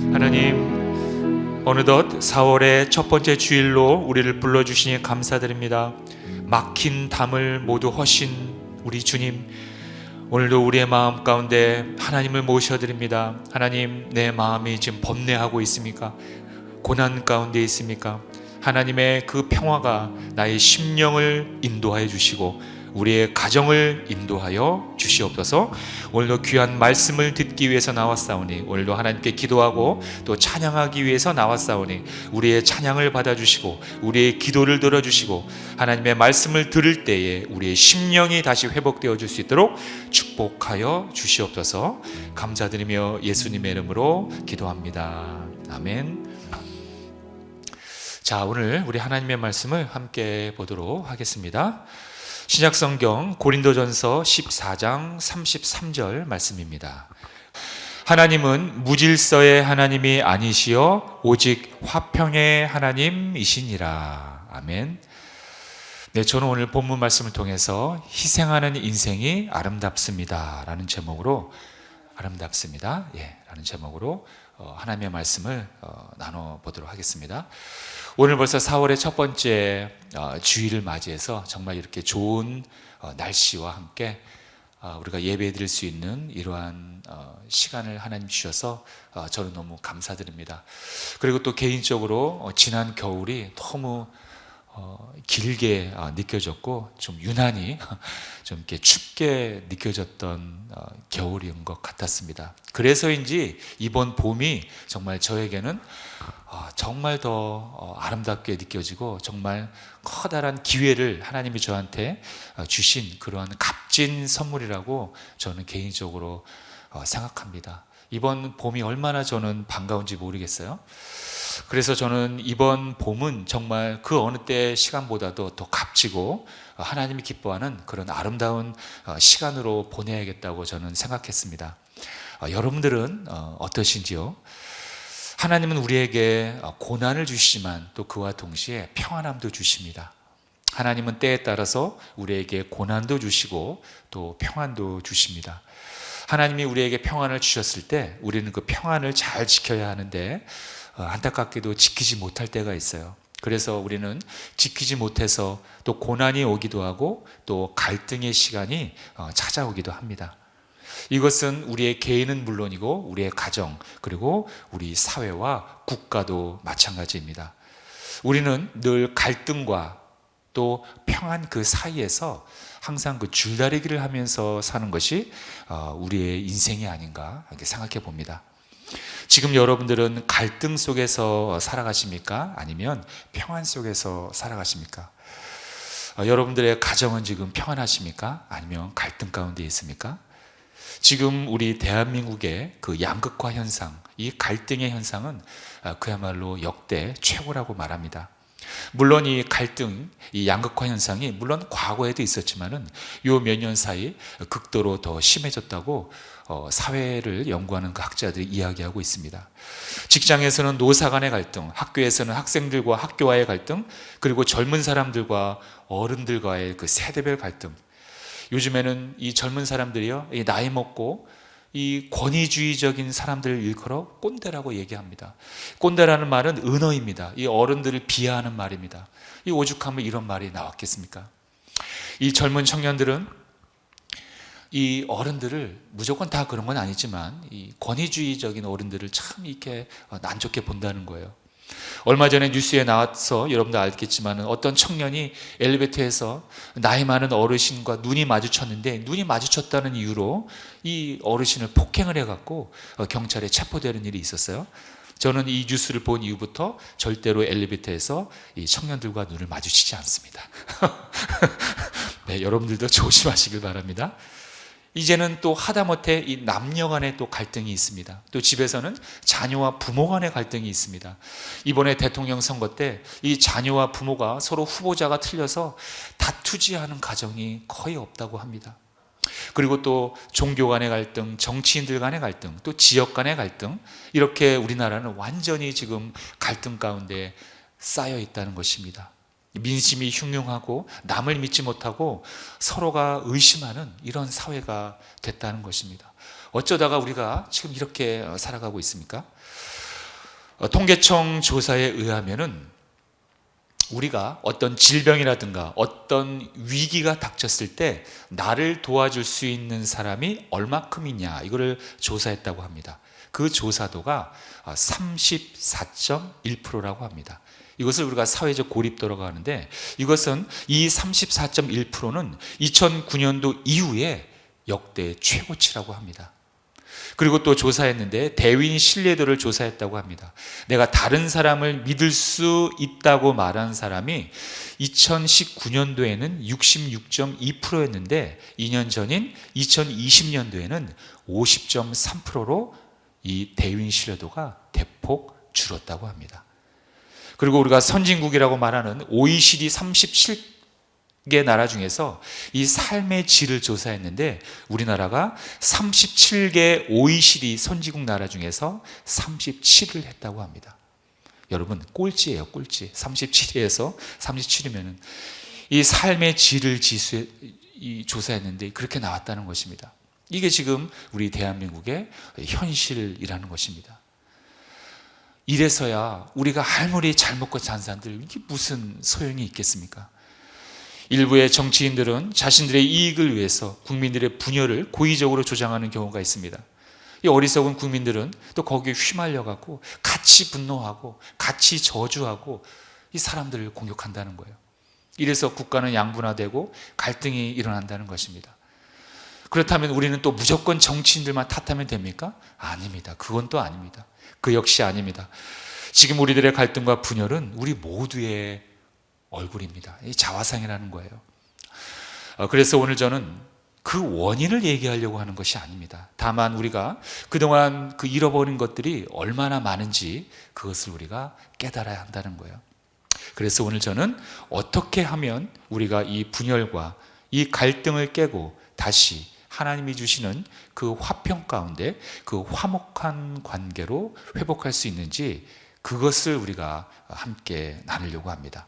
하나님, 어느덧 4월의 첫 번째 주일로 우리를 불러주시니 감사드립니다. 막힌 담을 모두 허신 우리 주님, 오늘도 우리의 마음 가운데 하나님을 모셔드립니다. 하나님, 내 마음이 지금 번뇌하고 있습니까? 고난 가운데 있습니까? 하나님의 그 평화가 나의 심령을 인도하여 주시고 우리의 가정을 인도하여 주시옵소서. 오늘도 귀한 말씀을 듣기 위해서 나왔사오니, 오늘도 하나님께 기도하고 또 찬양하기 위해서 나왔사오니 우리의 찬양을 받아주시고 우리의 기도를 들어주시고 하나님의 말씀을 들을 때에 우리의 심령이 다시 회복되어 줄 수 있도록 축복하여 주시옵소서. 감사드리며 예수님의 이름으로 기도합니다. 아멘. 자, 오늘 우리 하나님의 말씀을 함께 보도록 하겠습니다. 신약성경 고린도전서 14장 33절 말씀입니다. 하나님은 무질서의 하나님이 아니시여 오직 화평의 하나님이시니라. 아멘. 네, 저는 오늘 본문 말씀을 통해서 희생하는 인생이 아름답습니다 라는 제목으로 아름답습니다. 라는 제목으로 하나님의 말씀을 나눠보도록 하겠습니다. 오늘 벌써 4월의 첫 번째 주일을 맞이해서 정말 이렇게 좋은 날씨와 함께 우리가 예배 드릴 수 있는 이러한 시간을 하나님 주셔서 저는 너무 감사드립니다. 그리고 또 개인적으로 지난 겨울이 너무 길게 느껴졌고 좀 유난히 좀 이렇게 춥게 느껴졌던 겨울인 것 같았습니다. 그래서인지 이번 봄이 정말 저에게는 정말 더 아름답게 느껴지고 정말 커다란 기회를 하나님이 저한테 주신 그러한 값진 선물이라고 저는 개인적으로 생각합니다. 이번 봄이 얼마나 저는 반가운지 모르겠어요. 그래서 저는 이번 봄은 정말 그 어느 때 시간보다도 더 값지고 하나님이 기뻐하는 그런 아름다운 시간으로 보내야겠다고 저는 생각했습니다. 여러분들은 어떠신지요? 하나님은 우리에게 고난을 주시지만 또 그와 동시에 평안함도 주십니다. 하나님은 때에 따라서 우리에게 고난도 주시고 또 평안도 주십니다. 하나님이 우리에게 평안을 주셨을 때 우리는 그 평안을 잘 지켜야 하는데 안타깝게도 지키지 못할 때가 있어요. 그래서 우리는 지키지 못해서 또 고난이 오기도 하고 또 갈등의 시간이 찾아오기도 합니다. 이것은 우리의 개인은 물론이고 우리의 가정 그리고 우리 사회와 국가도 마찬가지입니다. 우리는 늘 갈등과 또 평안 그 사이에서 항상 그 줄다리기를 하면서 사는 것이 우리의 인생이 아닌가 이렇게 생각해 봅니다. 지금 여러분들은 갈등 속에서 살아가십니까? 아니면 평안 속에서 살아가십니까? 여러분들의 가정은 지금 평안하십니까? 아니면 갈등 가운데 있습니까? 지금 우리 대한민국의 그 양극화 현상, 이 갈등의 현상은 그야말로 역대 최고라고 말합니다. 물론 이 갈등, 이 양극화 현상이 물론 과거에도 있었지만은 요 몇 년 사이 극도로 더 심해졌다고 사회를 연구하는 그 학자들이 이야기하고 있습니다. 직장에서는 노사 간의 갈등, 학교에서는 학생들과 학교와의 갈등, 그리고 젊은 사람들과 어른들과의 그 세대별 갈등. 요즘에는 이 젊은 사람들이요, 이 나이 먹고 이 권위주의적인 사람들을 일컬어 꼰대라고 얘기합니다. 꼰대라는 말은 은어입니다. 이 어른들을 비하하는 말입니다. 이 오죽하면 이런 말이 나왔겠습니까? 이 젊은 청년들은 이 어른들을 무조건 다 그런 건 아니지만 이 권위주의적인 어른들을 참 이렇게 안 좋게 본다는 거예요. 얼마 전에 뉴스에 나와서 여러분도 알겠지만 어떤 청년이 엘리베이터에서 나이 많은 어르신과 눈이 마주쳤는데 눈이 마주쳤다는 이유로 이 어르신을 폭행을 해갖고 경찰에 체포되는 일이 있었어요. 저는 이 뉴스를 본 이후부터 절대로 엘리베이터에서 이 청년들과 눈을 마주치지 않습니다. 네, 여러분들도 조심하시길 바랍니다. 이제는 또 하다못해 이 남녀 간의 또 갈등이 있습니다. 또 집에서는 자녀와 부모 간의 갈등이 있습니다. 이번에 대통령 선거 때 이 자녀와 부모가 서로 후보자가 틀려서 다투지하는 가정이 거의 없다고 합니다. 그리고 또 종교 간의 갈등, 정치인들 간의 갈등, 또 지역 간의 갈등, 이렇게 우리나라는 완전히 지금 갈등 가운데 쌓여 있다는 것입니다. 민심이 흉흉하고 남을 믿지 못하고 서로가 의심하는 이런 사회가 됐다는 것입니다. 어쩌다가 우리가 지금 이렇게 살아가고 있습니까? 통계청 조사에 의하면은 우리가 어떤 질병이라든가 어떤 위기가 닥쳤을 때 나를 도와줄 수 있는 사람이 얼마큼이냐, 이거를 조사했다고 합니다. 그 조사도가 34.1%라고 합니다. 이것을 우리가 사회적 고립도라고 하는데, 이것은 이 34.1%는 2009년도 이후에 역대 최고치라고 합니다. 그리고 또 조사했는데 대인 신뢰도를 조사했다고 합니다. 내가 다른 사람을 믿을 수 있다고 말한 사람이 2019년도에는 66.2%였는데 2년 전인 2020년도에는 50.3%로 이 대인 신뢰도가 대폭 줄었다고 합니다. 그리고 우리가 선진국이라고 말하는 OECD 37개 나라 중에서 이 삶의 질을 조사했는데 우리나라가 37개 OECD 선진국 나라 중에서 37을 했다고 합니다. 여러분, 꼴찌예요, 꼴찌. 37위에서 37이면은 이 삶의 질을 조사했는데 그렇게 나왔다는 것입니다. 이게 지금 우리 대한민국의 현실이라는 것입니다. 이래서야 우리가 아무리 잘 먹고 산 사람들, 이게 무슨 소용이 있겠습니까? 일부의 정치인들은 자신들의 이익을 위해서 국민들의 분열을 고의적으로 조장하는 경우가 있습니다. 이 어리석은 국민들은 또 거기에 휘말려갖고 같이 분노하고 같이 저주하고 이 사람들을 공격한다는 거예요. 이래서 국가는 양분화되고 갈등이 일어난다는 것입니다. 그렇다면 우리는 또 무조건 정치인들만 탓하면 됩니까? 아닙니다. 그건 또 아닙니다. 그 역시 아닙니다. 지금 우리들의 갈등과 분열은 우리 모두의 얼굴입니다. 이 자화상이라는 거예요. 그래서 오늘 저는 그 원인을 얘기하려고 하는 것이 아닙니다. 다만 우리가 그동안 그 잃어버린 것들이 얼마나 많은지 그것을 우리가 깨달아야 한다는 거예요. 그래서 오늘 저는 어떻게 하면 우리가 이 분열과 이 갈등을 깨고 다시 하나님이 주시는 그 화평 가운데 그 화목한 관계로 회복할 수 있는지, 그것을 우리가 함께 나누려고 합니다.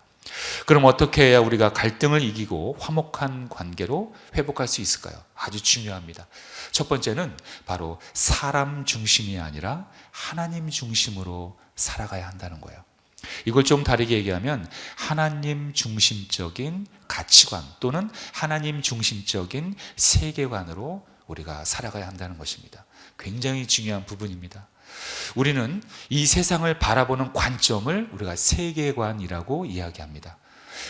그럼 어떻게 해야 우리가 갈등을 이기고 화목한 관계로 회복할 수 있을까요? 아주 중요합니다. 첫 번째는 바로 사람 중심이 아니라 하나님 중심으로 살아가야 한다는 거예요. 이걸 좀 다르게 얘기하면 하나님 중심적인 가치관 또는 하나님 중심적인 세계관으로 우리가 살아가야 한다는 것입니다. 굉장히 중요한 부분입니다. 우리는 이 세상을 바라보는 관점을 우리가 세계관이라고 이야기합니다.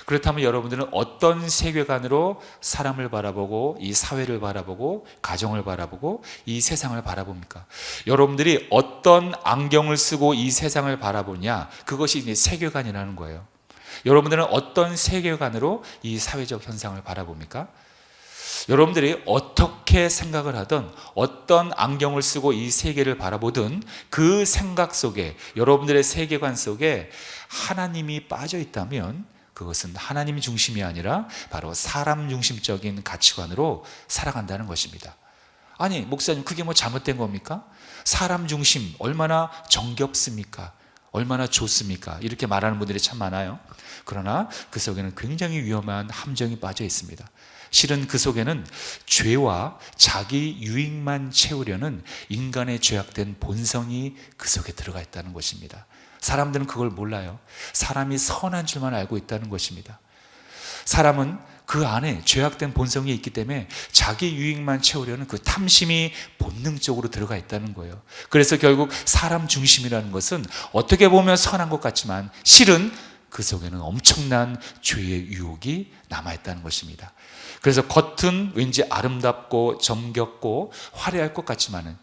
그렇다면 여러분들은 어떤 세계관으로 사람을 바라보고 이 사회를 바라보고 가정을 바라보고 이 세상을 바라봅니까? 여러분들이 어떤 안경을 쓰고 이 세상을 바라보냐, 그것이 이제 세계관이라는 거예요. 여러분들은 어떤 세계관으로 이 사회적 현상을 바라봅니까? 여러분들이 어떻게 생각을 하든 어떤 안경을 쓰고 이 세계를 바라보든 그 생각 속에, 여러분들의 세계관 속에 하나님이 빠져 있다면 그것은 하나님 중심이 아니라 바로 사람 중심적인 가치관으로 살아간다는 것입니다. 아니, 목사님, 그게 뭐 잘못된 겁니까? 사람 중심 얼마나 정겹습니까? 얼마나 좋습니까? 이렇게 말하는 분들이 참 많아요. 그러나 그 속에는 굉장히 위험한 함정이 빠져 있습니다. 실은 그 속에는 죄와 자기 유익만 채우려는 인간의 죄악된 본성이 그 속에 들어가 있다는 것입니다. 사람들은 그걸 몰라요. 사람이 선한 줄만 알고 있다는 것입니다. 사람은 그 안에 죄악된 본성이 있기 때문에 자기 유익만 채우려는 그 탐심이 본능적으로 들어가 있다는 거예요. 그래서 결국 사람 중심이라는 것은 어떻게 보면 선한 것 같지만 실은 그 속에는 엄청난 죄의 유혹이 남아있다는 것입니다. 그래서 겉은 왠지 아름답고 정겹고 화려할 것 같지만은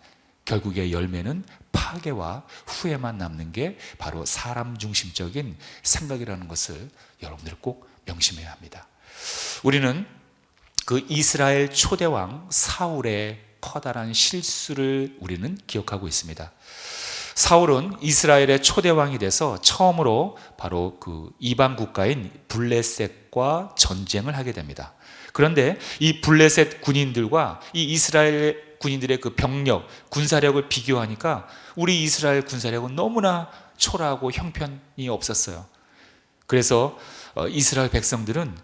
결국의 열매는 파괴와 후회만 남는 게 바로 사람 중심적인 생각이라는 것을 여러분들 꼭 명심해야 합니다. 우리는 그 이스라엘 초대왕 사울의 커다란 실수를 우리는 기억하고 있습니다. 사울은 이스라엘의 초대왕이 돼서 처음으로 바로 그 이방 국가인 블레셋과 전쟁을 하게 됩니다. 그런데 이 블레셋 군인들과 이 이스라엘 군인들의 그 병력, 군사력을 비교하니까 우리 이스라엘 군사력은 너무나 초라하고 형편이 없었어요. 그래서 이스라엘 백성들은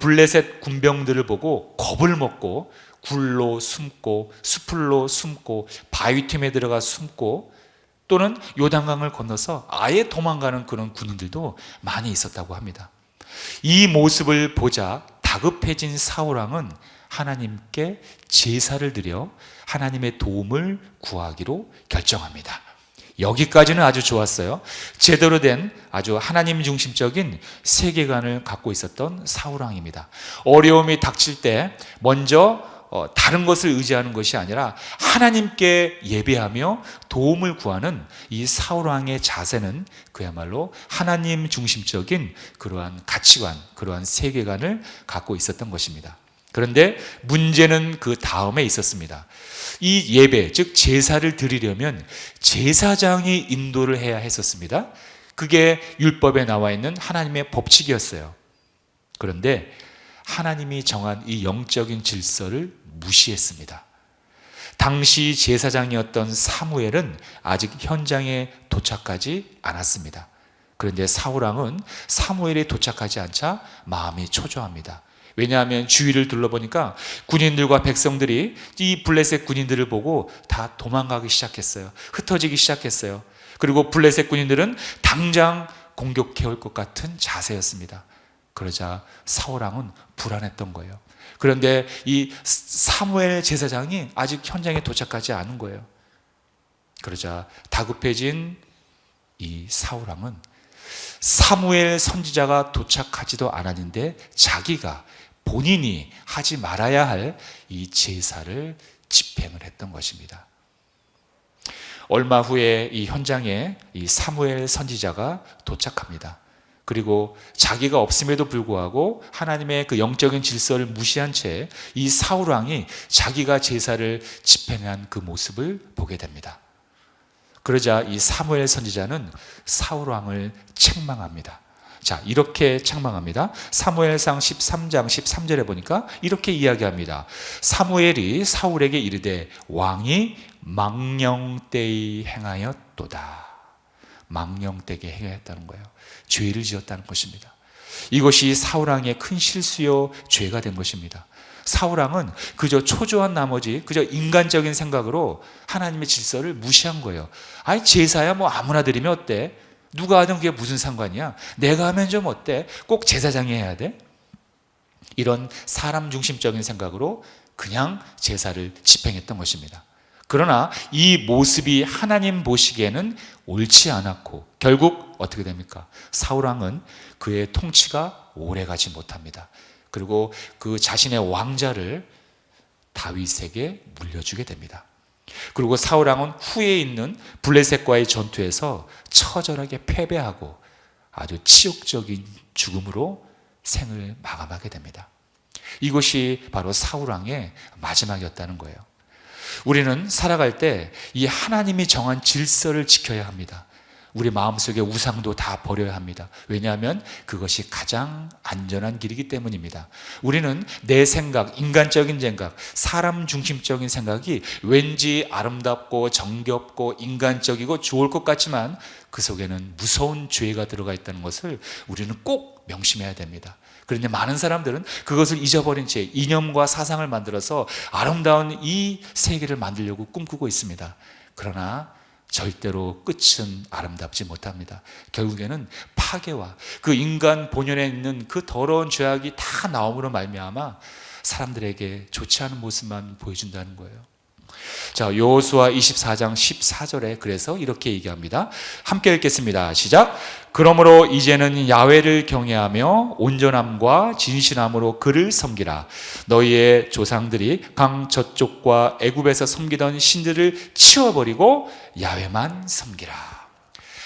블레셋 군병들을 보고 겁을 먹고 굴로 숨고 수풀로 숨고 바위 틈에 들어가 숨고 또는 요단강을 건너서 아예 도망가는 그런 군인들도 많이 있었다고 합니다. 이 모습을 보자 다급해진 사울왕은 하나님께 제사를 드려 하나님의 도움을 구하기로 결정합니다. 여기까지는 아주 좋았어요. 제대로 된 아주 하나님 중심적인 세계관을 갖고 있었던 사울왕입니다. 어려움이 닥칠 때 먼저 다른 것을 의지하는 것이 아니라 하나님께 예배하며 도움을 구하는 이 사울왕의 자세는 그야말로 하나님 중심적인 그러한 가치관, 그러한 세계관을 갖고 있었던 것입니다. 그런데 문제는 그 다음에 있었습니다. 이 예배, 즉 제사를 드리려면 제사장이 인도를 해야 했었습니다. 그게 율법에 나와 있는 하나님의 법칙이었어요. 그런데 하나님이 정한 이 영적인 질서를 무시했습니다. 당시 제사장이었던 사무엘은 아직 현장에 도착하지 않았습니다. 그런데 사울왕은 사무엘이 도착하지 않자 마음이 초조합니다. 왜냐하면 주위를 둘러보니까 군인들과 백성들이 이 블레셋 군인들을 보고 다 도망가기 시작했어요. 흩어지기 시작했어요. 그리고 블레셋 군인들은 당장 공격해올 것 같은 자세였습니다. 그러자 사울왕은 불안했던 거예요. 그런데 이 사무엘 제사장이 아직 현장에 도착하지 않은 거예요. 그러자 다급해진 이 사울왕은 사무엘 선지자가 도착하지도 않았는데 자기가 본인이 하지 말아야 할 이 제사를 집행을 했던 것입니다. 얼마 후에 이 현장에 이 사무엘 선지자가 도착합니다. 그리고 자기가 없음에도 불구하고 하나님의 그 영적인 질서를 무시한 채 이 사울왕이 자기가 제사를 집행한 그 모습을 보게 됩니다. 그러자 이 사무엘 선지자는 사울왕을 책망합니다. 자, 이렇게 책망합니다. 사무엘상 13장 13절에 보니까 이렇게 이야기합니다. 사무엘이 사울에게 이르되 왕이 망령되이 행하였도다. 망령되게 행하였다는 거예요. 죄를 지었다는 것입니다. 이것이 사울왕의 큰 실수요 죄가 된 것입니다. 사울왕은 그저 초조한 나머지 그저 인간적인 생각으로 하나님의 질서를 무시한 거예요. 아니 제사야 뭐 아무나 드리면 어때? 누가 하든 그게 무슨 상관이야? 내가 하면 좀 어때? 꼭 제사장이 해야 돼? 이런 사람 중심적인 생각으로 그냥 제사를 집행했던 것입니다. 그러나 이 모습이 하나님 보시기에는 옳지 않았고 결국 어떻게 됩니까? 사울왕은 그의 통치가 오래가지 못합니다. 그리고 그 자신의 왕자를 다윗에게 물려주게 됩니다. 그리고 사울왕은 후에 있는 블레셋과의 전투에서 처절하게 패배하고 아주 치욕적인 죽음으로 생을 마감하게 됩니다. 이것이 바로 사울왕의 마지막이었다는 거예요. 우리는 살아갈 때 이 하나님이 정한 질서를 지켜야 합니다. 우리 마음속에 우상도 다 버려야 합니다. 왜냐하면 그것이 가장 안전한 길이기 때문입니다. 우리는 내 생각, 인간적인 생각, 사람 중심적인 생각이 왠지 아름답고 정겹고 인간적이고 좋을 것 같지만 그 속에는 무서운 죄가 들어가 있다는 것을 우리는 꼭 명심해야 됩니다. 그런데 많은 사람들은 그것을 잊어버린 채 이념과 사상을 만들어서 아름다운 이 세계를 만들려고 꿈꾸고 있습니다. 그러나 절대로 끝은 아름답지 못합니다. 결국에는 파괴와 그 인간 본연에 있는 그 더러운 죄악이 다 나옴으로 말미암아 사람들에게 좋지 않은 모습만 보여준다는 거예요. 자, 여호수아 24장 14절에 그래서 이렇게 얘기합니다. 함께 읽겠습니다. 시작. 그러므로 이제는 야훼를 경외하며 온전함과 진실함으로 그를 섬기라. 너희의 조상들이 강 저쪽과 애굽에서 섬기던 신들을 치워버리고 야훼만 섬기라.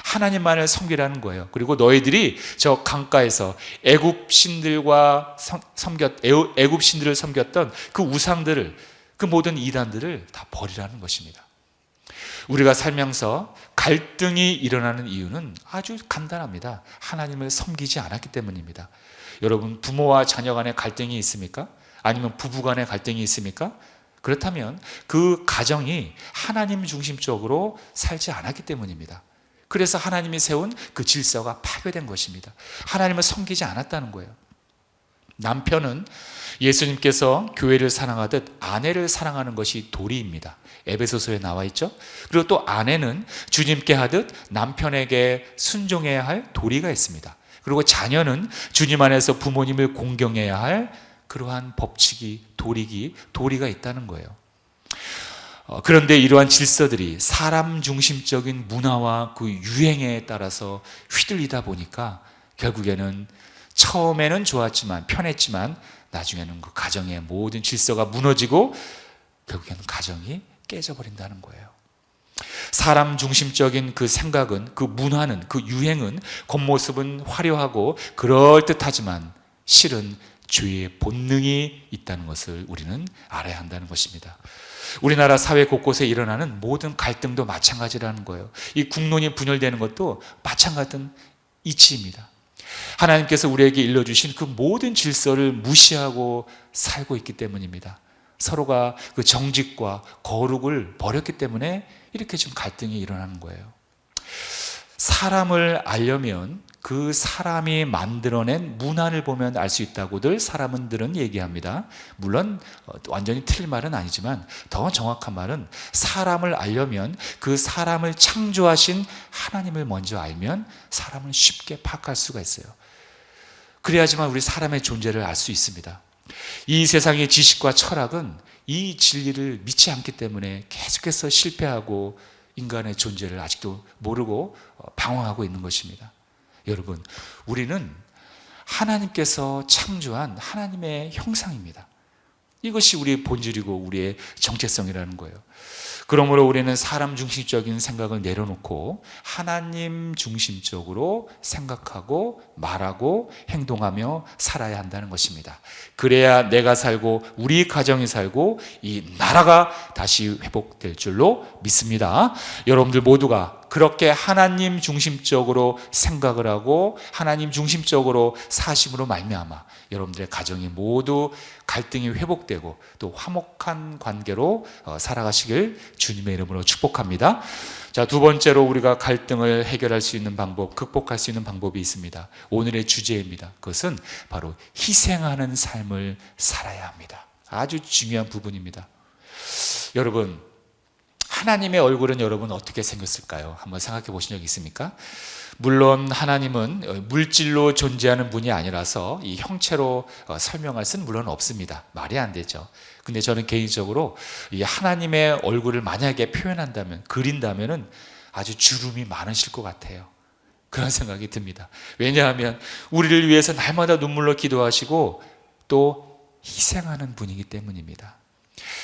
하나님만을 섬기라는 거예요. 그리고 너희들이 저 강가에서 애굽 신들을 섬겼던 그 우상들을, 그 모든 이단들을 다 버리라는 것입니다. 우리가 살면서 갈등이 일어나는 이유는 아주 간단합니다. 하나님을 섬기지 않았기 때문입니다. 여러분, 부모와 자녀 간의 갈등이 있습니까? 아니면 부부 간의 갈등이 있습니까? 그렇다면 그 가정이 하나님 중심적으로 살지 않았기 때문입니다. 그래서 하나님이 세운 그 질서가 파괴된 것입니다. 하나님을 섬기지 않았다는 거예요. 남편은 예수님께서 교회를 사랑하듯 아내를 사랑하는 것이 도리입니다. 에베소서에 나와 있죠. 그리고 또 아내는 주님께 하듯 남편에게 순종해야 할 도리가 있습니다. 그리고 자녀는 주님 안에서 부모님을 공경해야 할 그러한 법칙이 도리가 있다는 거예요. 그런데 이러한 질서들이 사람 중심적인 문화와 그 유행에 따라서 휘둘리다 보니까 결국에는 처음에는 좋았지만 편했지만 나중에는 그 가정의 모든 질서가 무너지고 결국에는 가정이 깨져버린다는 거예요. 사람 중심적인 그 생각은, 그 문화는, 그 유행은 겉모습은 화려하고 그럴듯하지만 실은 죄의 본능이 있다는 것을 우리는 알아야 한다는 것입니다. 우리나라 사회 곳곳에 일어나는 모든 갈등도 마찬가지라는 거예요. 이 국론이 분열되는 것도 마찬가지인 이치입니다. 하나님께서 우리에게 일러주신 그 모든 질서를 무시하고 살고 있기 때문입니다. 서로가 그 정직과 거룩을 버렸기 때문에 이렇게 지금 갈등이 일어나는 거예요. 사람을 알려면 그 사람이 만들어낸 문화를 보면 알 수 있다고들 사람들은 얘기합니다. 물론 완전히 틀린 말은 아니지만 더 정확한 말은 사람을 알려면 그 사람을 창조하신 하나님을 먼저 알면 사람을 쉽게 파악할 수가 있어요. 그래야지만 우리 사람의 존재를 알 수 있습니다. 이 세상의 지식과 철학은 이 진리를 믿지 않기 때문에 계속해서 실패하고 인간의 존재를 아직도 모르고 방황하고 있는 것입니다. 여러분, 우리는 하나님께서 창조한 하나님의 형상입니다. 이것이 우리의 본질이고 우리의 정체성이라는 거예요. 그러므로 우리는 사람 중심적인 생각을 내려놓고 하나님 중심적으로 생각하고 말하고 행동하며 살아야 한다는 것입니다. 그래야 내가 살고 우리 가정이 살고 이 나라가 다시 회복될 줄로 믿습니다. 여러분들 모두가 그렇게 하나님 중심적으로 생각을 하고 하나님 중심적으로 사심으로 말미암아 여러분들의 가정이 모두 갈등이 회복되고 또 화목한 관계로 살아가시길 주님의 이름으로 축복합니다. 자, 두 번째로 우리가 갈등을 해결할 수 있는 방법, 극복할 수 있는 방법이 있습니다. 오늘의 주제입니다. 그것은 바로 희생하는 삶을 살아야 합니다. 아주 중요한 부분입니다. 여러분, 하나님의 얼굴은 여러분 어떻게 생겼을까요? 한번 생각해 보신 적 있습니까? 물론 하나님은 물질로 존재하는 분이 아니라서 이 형체로 설명할 수는 물론 없습니다. 말이 안 되죠. 근데 저는 개인적으로 이 하나님의 얼굴을 만약에 표현한다면, 그린다면은 아주 주름이 많으실 것 같아요. 그런 생각이 듭니다. 왜냐하면 우리를 위해서 날마다 눈물로 기도하시고 또 희생하는 분이기 때문입니다.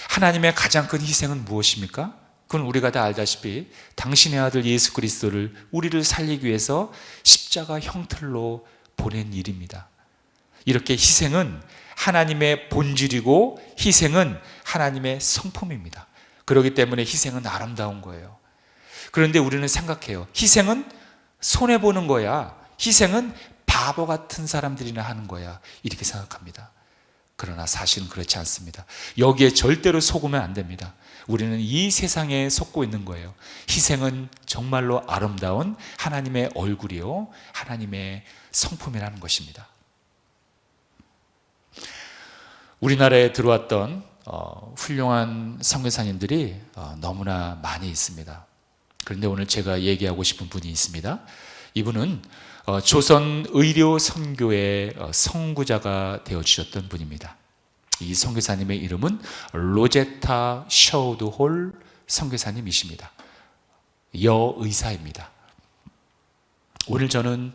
하나님의 가장 큰 희생은 무엇입니까? 그건 우리가 다 알다시피 당신의 아들 예수 그리스도를 우리를 살리기 위해서 십자가 형틀로 보낸 일입니다. 이렇게 희생은 하나님의 본질이고 희생은 하나님의 성품입니다. 그렇기 때문에 희생은 아름다운 거예요. 그런데 우리는 생각해요. 희생은 손해보는 거야. 희생은 바보 같은 사람들이나 하는 거야. 이렇게 생각합니다. 그러나 사실은 그렇지 않습니다. 여기에 절대로 속으면 안 됩니다. 우리는 이 세상에 속고 있는 거예요. 희생은 정말로 아름다운 하나님의 얼굴이요, 하나님의 성품이라는 것입니다. 우리나라에 들어왔던 훌륭한 선교사님들이 너무나 많이 있습니다. 그런데 오늘 제가 얘기하고 싶은 분이 있습니다. 이분은 조선 의료 선교의 선구자가 되어주셨던 분입니다. 이 선교사님의 이름은 로제타 셔우드홀 선교사님이십니다. 여의사입니다. 오늘 저는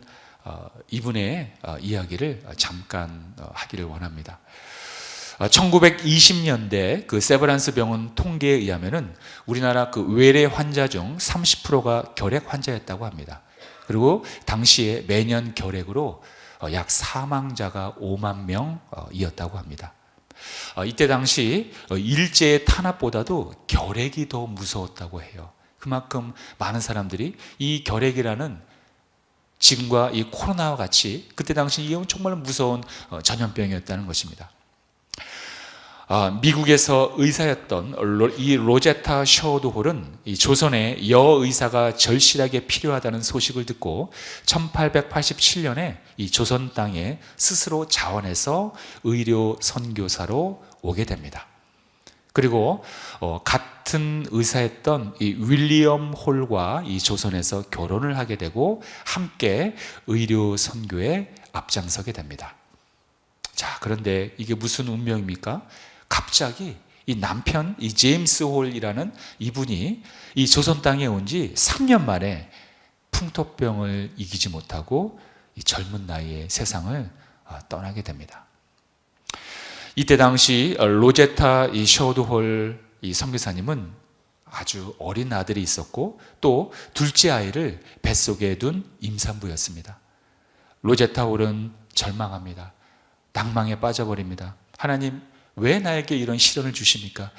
이분의 이야기를 잠깐 하기를 원합니다. 1920년대 그 세브란스 병원 통계에 의하면은 우리나라 그 외래 환자 중 30%가 결핵 환자였다고 합니다. 그리고 당시에 매년 결핵으로 약 사망자가 5만 명이었다고 합니다. 이때 당시 일제의 탄압보다도 결핵이 더 무서웠다고 해요. 그만큼 많은 사람들이 이 결핵이라는 지금과 이 코로나와 같이 그때 당시 이 정말 무서운 전염병이었다는 것입니다. 미국에서 의사였던 이 로제타 셔워드 홀은 이 조선에 여의사가 절실하게 필요하다는 소식을 듣고 1887년에 이 조선 땅에 스스로 자원해서 의료 선교사로 오게 됩니다. 그리고 같은 의사였던 이 윌리엄 홀과 이 조선에서 결혼을 하게 되고 함께 의료 선교에 앞장서게 됩니다. 자, 그런데 이게 무슨 운명입니까? 갑자기 이 남편, 이 제임스 홀이라는 이분이 이 조선 땅에 온 지 3년 만에 풍토병을 이기지 못하고 이 젊은 나이에 세상을 떠나게 됩니다. 이때 당시 로제타 이 셔워드 홀 이 선교사님은 아주 어린 아들이 있었고 또 둘째 아이를 뱃속에 둔 임산부였습니다. 로제타 홀은 절망합니다. 낭망에 빠져버립니다. 하나님, 왜 나에게 이런 시련을 주십니까?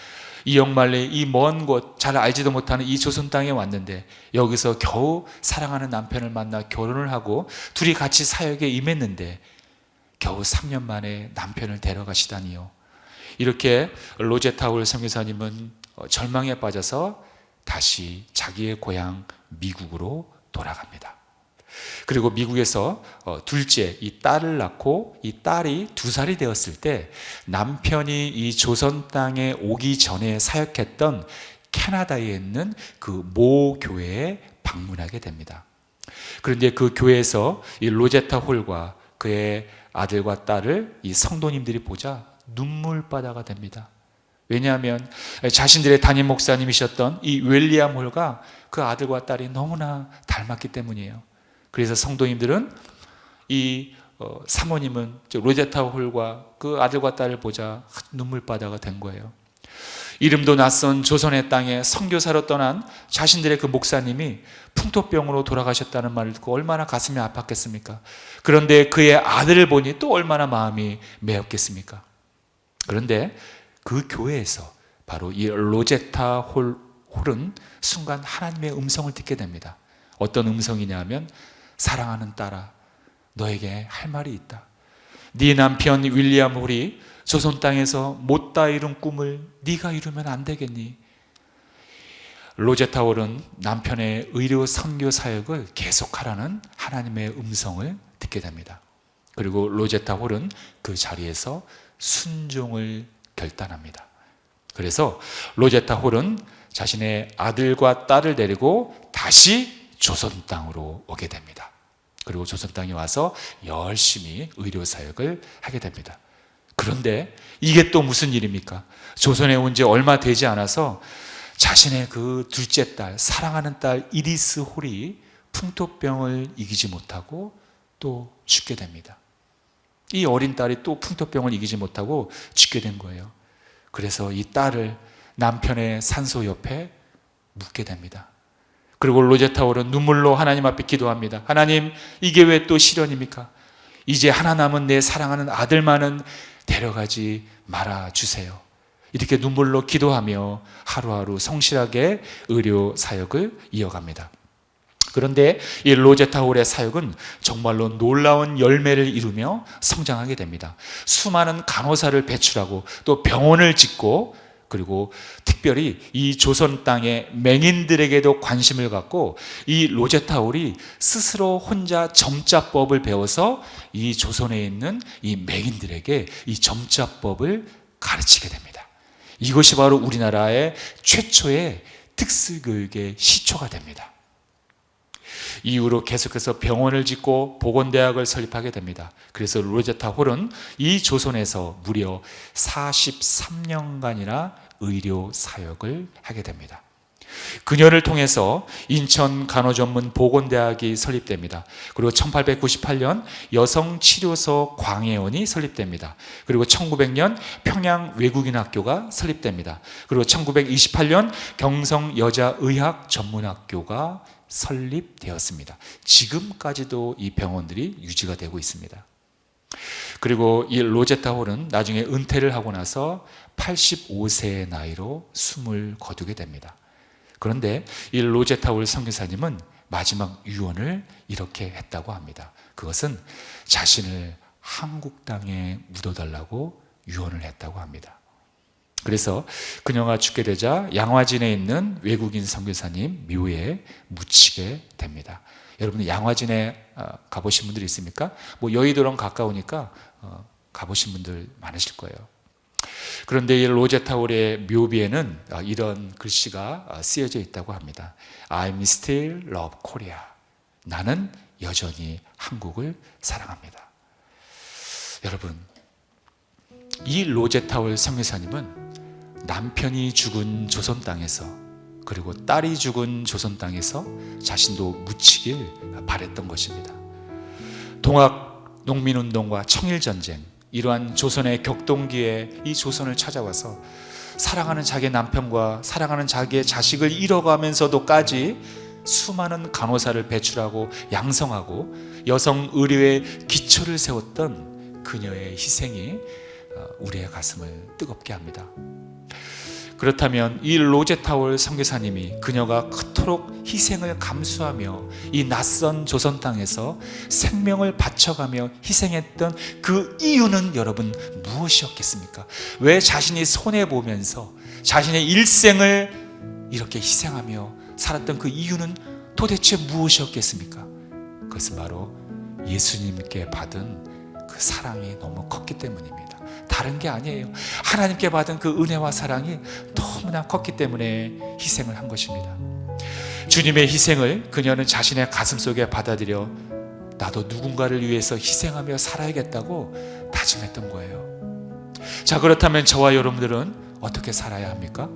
이 영말레 이 먼 곳, 잘 알지도 못하는 이 조선 땅에 왔는데 여기서 겨우 사랑하는 남편을 만나 결혼을 하고 둘이 같이 사역에 임했는데 겨우 3년 만에 남편을 데려가시다니요. 이렇게 로제타 홀 선교사님은 절망에 빠져서 다시 자기의 고향 미국으로 돌아갑니다. 그리고 미국에서 둘째 이 딸을 낳고 이 딸이 2살이 되었을 때 남편이 이 조선 땅에 오기 전에 사역했던 캐나다에 있는 그 모 교회에 방문하게 됩니다. 그런데 그 교회에서 이 로제타 홀과 그의 아들과 딸을 이 성도님들이 보자 눈물바다가 됩니다. 왜냐하면 자신들의 담임 목사님이셨던 이 윌리엄 홀과 그 아들과 딸이 너무나 닮았기 때문이에요. 그래서 성도님들은 이 사모님은 로제타 홀과 그 아들과 딸을 보자 눈물바다가 된 거예요. 이름도 낯선 조선의 땅에 선교사로 떠난 자신들의 그 목사님이 풍토병으로 돌아가셨다는 말을 듣고 얼마나 가슴이 아팠겠습니까? 그런데 그의 아들을 보니 또 얼마나 마음이 메었겠습니까? 그런데 그 교회에서 바로 이 로제타 홀은 순간 하나님의 음성을 듣게 됩니다. 어떤 음성이냐 하면 사랑하는 딸아, 너에게 할 말이 있다. 네 남편 윌리엄 홀이 조선 땅에서 못다 이룬 꿈을 네가 이루면 안 되겠니? 로제타 홀은 남편의 의료 선교 사역을 계속하라는 하나님의 음성을 듣게 됩니다. 그리고 로제타 홀은 그 자리에서 순종을 결단합니다. 그래서 로제타 홀은 자신의 아들과 딸을 데리고 다시 조선 땅으로 오게 됩니다. 그리고 조선 땅에 와서 열심히 의료 사역을 하게 됩니다. 그런데 이게 또 무슨 일입니까? 조선에 온 지 얼마 되지 않아서 자신의 그 둘째 딸, 사랑하는 딸 이리스 홀이 풍토병을 이기지 못하고 또 죽게 됩니다. 이 어린 딸이 또 풍토병을 이기지 못하고 죽게 된 거예요. 그래서 이 딸을 남편의 산소 옆에 묻게 됩니다. 그리고 로제타 홀은 눈물로 하나님 앞에 기도합니다. 하나님, 이게 왜 또 시련입니까? 이제 하나 남은 내 사랑하는 아들만은 데려가지 말아 주세요. 이렇게 눈물로 기도하며 하루하루 성실하게 의료 사역을 이어갑니다. 그런데 이 로제타 홀의 사역은 정말로 놀라운 열매를 이루며 성장하게 됩니다. 수많은 간호사를 배출하고 또 병원을 짓고 그리고 특별히 이 조선 땅의 맹인들에게도 관심을 갖고 이 로제타 홀이 스스로 혼자 점자법을 배워서 이 조선에 있는 이 맹인들에게 이 점자법을 가르치게 됩니다. 이것이 바로 우리나라의 최초의 특수교육의 시초가 됩니다. 이후로 계속해서 병원을 짓고 보건대학을 설립하게 됩니다. 그래서 로제타 홀은 이 조선에서 무려 43년간이나 의료 사역을 하게 됩니다. 그녀를 통해서 인천 간호전문 보건대학이 설립됩니다. 그리고 1898년 여성치료소 광해원이 설립됩니다. 그리고 1900년 평양 외국인학교가 설립됩니다. 그리고 1928년 경성여자의학전문학교가 설립되었습니다. 지금까지도 이 병원들이 유지가 되고 있습니다. 그리고 이 로제타 홀은 나중에 은퇴를 하고 나서 85세의 나이로 숨을 거두게 됩니다. 그런데 이 로제타 홀 선교사님은 마지막 유언을 이렇게 했다고 합니다. 그것은 자신을 한국 땅에 묻어달라고 유언을 했다고 합니다. 그래서 그녀가 죽게 되자 양화진에 있는 외국인 선교사님 묘에 묻히게 됩니다. 여러분 양화진에 가보신 분들이 있습니까? 뭐 여의도랑 가까우니까 가보신 분들 많으실 거예요. 그런데 이 로제타울의 묘비에는 이런 글씨가 쓰여져 있다고 합니다. I'm still love Korea. 나는 여전히 한국을 사랑합니다. 여러분, 이 로제타울 선교사님은 남편이 죽은 조선 땅에서 그리고 딸이 죽은 조선 땅에서 자신도 묻히길 바랬던 것입니다. 동학 농민운동과 청일전쟁, 이러한 조선의 격동기에 이 조선을 찾아와서 사랑하는 자기 남편과 사랑하는 자기의 자식을 잃어가면서도까지 수많은 간호사를 배출하고 양성하고 여성 의료의 기초를 세웠던 그녀의 희생이 우리의 가슴을 뜨겁게 합니다. 그렇다면 이 로제타울 선교사님이 그녀가 그토록 희생을 감수하며 이 낯선 조선 땅에서 생명을 바쳐가며 희생했던 그 이유는 여러분 무엇이었겠습니까? 왜 자신이 손해보면서 자신의 일생을 이렇게 희생하며 살았던 그 이유는 도대체 무엇이었겠습니까? 그것은 바로 예수님께 받은 그 사랑이 너무 컸기 때문입니다. 다른 게 아니에요. 하나님께 받은 그 은혜와 사랑이 너무나 컸기 때문에 희생을 한 것입니다. 주님의 희생을 그녀는 자신의 가슴 속에 받아들여 나도 누군가를 위해서 희생하며 살아야겠다고 다짐했던 거예요. 자, 그렇다면 저와 여러분들은 어떻게 살아야 합니까?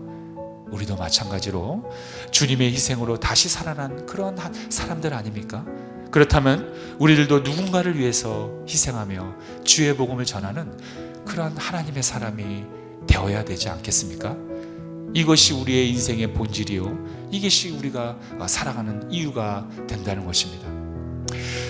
우리도 마찬가지로 주님의 희생으로 다시 살아난 그런 사람들 아닙니까? 그렇다면 우리들도 누군가를 위해서 희생하며 주의 복음을 전하는 그런 하나님의 사람이 되어야 되지 않겠습니까? 이것이 우리의 인생의 본질이요, 이것이 우리가 살아가는 이유가 된다는 것입니다.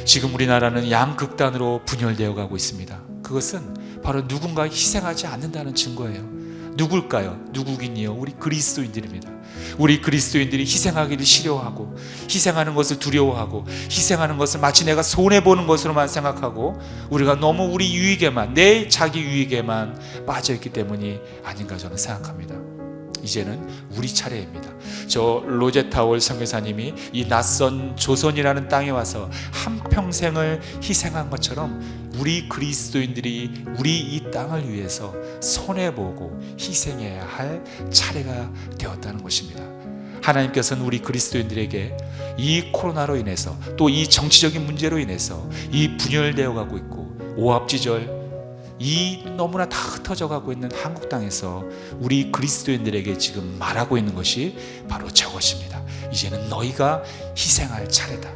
지금 우리나라는 양극단으로 분열되어 가고 있습니다. 그것은 바로 누군가 희생하지 않는다는 증거예요. 누굴까요? 누구긴요? 우리 그리스도인들입니다. 우리 그리스도인들이 희생하기를 싫어하고 희생하는 것을 두려워하고 희생하는 것을 마치 내가 손해보는 것으로만 생각하고 우리가 너무 우리 유익에만, 내 자기 유익에만 빠져있기 때문이 아닌가 저는 생각합니다. 이제는 우리 차례입니다. 저 로제타울 선교사님이 이 낯선 조선이라는 땅에 와서 한평생을 희생한 것처럼 우리 그리스도인들이 우리 이 땅을 위해서 손해보고 희생해야 할 차례가 되었다는 것입니다. 하나님께서는 우리 그리스도인들에게 이 코로나로 인해서 또 이 정치적인 문제로 인해서 이 분열되어 가고 있고 오합지졸 이 너무나 다 흩어져 가고 있는 한국 땅에서 우리 그리스도인들에게 지금 말하고 있는 것이 바로 저것입니다. 이제는 너희가 희생할 차례다.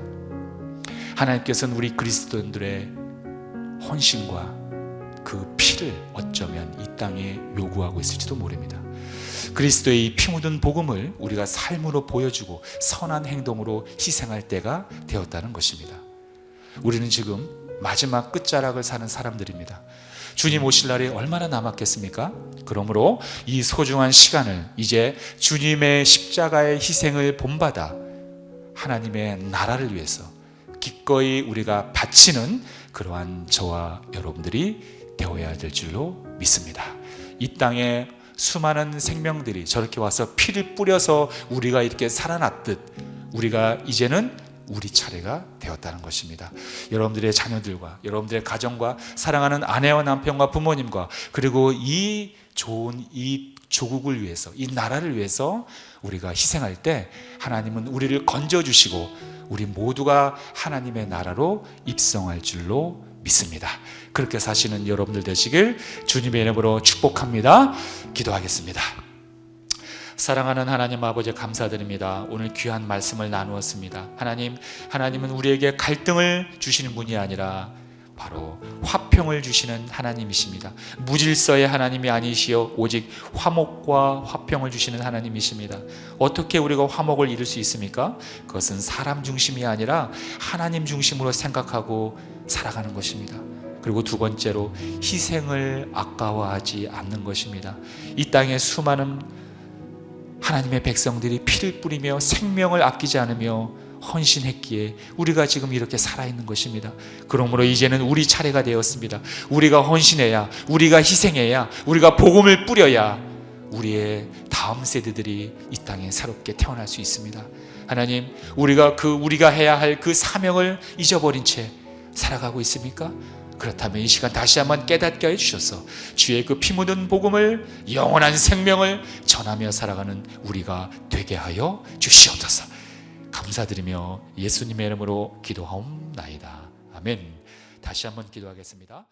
하나님께서는 우리 그리스도인들의 헌신과 그 피를 어쩌면 이 땅에 요구하고 있을지도 모릅니다. 그리스도의 이 피 묻은 복음을 우리가 삶으로 보여주고 선한 행동으로 희생할 때가 되었다는 것입니다. 우리는 지금 마지막 끝자락을 사는 사람들입니다. 주님 오실 날이 얼마나 남았겠습니까? 그러므로 이 소중한 시간을 이제 주님의 십자가의 희생을 본받아 하나님의 나라를 위해서 기꺼이 우리가 바치는 그러한 저와 여러분들이 되어야 될 줄로 믿습니다. 이 땅에 수많은 생명들이 저렇게 와서 피를 뿌려서 우리가 이렇게 살아났듯 우리가 이제는 우리 차례가 되었다는 것입니다. 여러분들의 자녀들과 여러분들의 가정과 사랑하는 아내와 남편과 부모님과 그리고 이 좋은 이 조국을 위해서 이 나라를 위해서 우리가 희생할 때 하나님은 우리를 건져주시고 우리 모두가 하나님의 나라로 입성할 줄로 믿습니다. 그렇게 사시는 여러분들 되시길 주님의 이름으로 축복합니다. 기도하겠습니다. 사랑하는 하나님 아버지 감사드립니다. 오늘 귀한 말씀을 나누었습니다. 하나님은 우리에게 갈등을 주시는 분이 아니라 바로 화평을 주시는 하나님이십니다. 무질서의 하나님이 아니시여 오직 화목과 화평을 주시는 하나님이십니다. 어떻게 우리가 화목을 이룰 수 있습니까? 그것은 사람 중심이 아니라 하나님 중심으로 생각하고 살아가는 것입니다. 그리고 두 번째로 희생을 아까워하지 않는 것입니다. 이 땅에 수많은 하나님의 백성들이 피를 뿌리며 생명을 아끼지 않으며 헌신했기에 우리가 지금 이렇게 살아있는 것입니다. 그러므로 이제는 우리 차례가 되었습니다. 우리가 헌신해야, 우리가 희생해야, 우리가 복음을 뿌려야 우리의 다음 세대들이 이 땅에 새롭게 태어날 수 있습니다. 하나님, 우리가 해야 할 그 사명을 잊어버린 채 살아가고 있습니까? 그렇다면 이 시간 다시 한번 깨닫게 해주셔서 주의 그 피 묻은 복음을, 영원한 생명을 전하며 살아가는 우리가 되게 하여 주시옵소서. 감사드리며 예수님의 이름으로 기도하옵나이다. 아멘. 다시 한번 기도하겠습니다.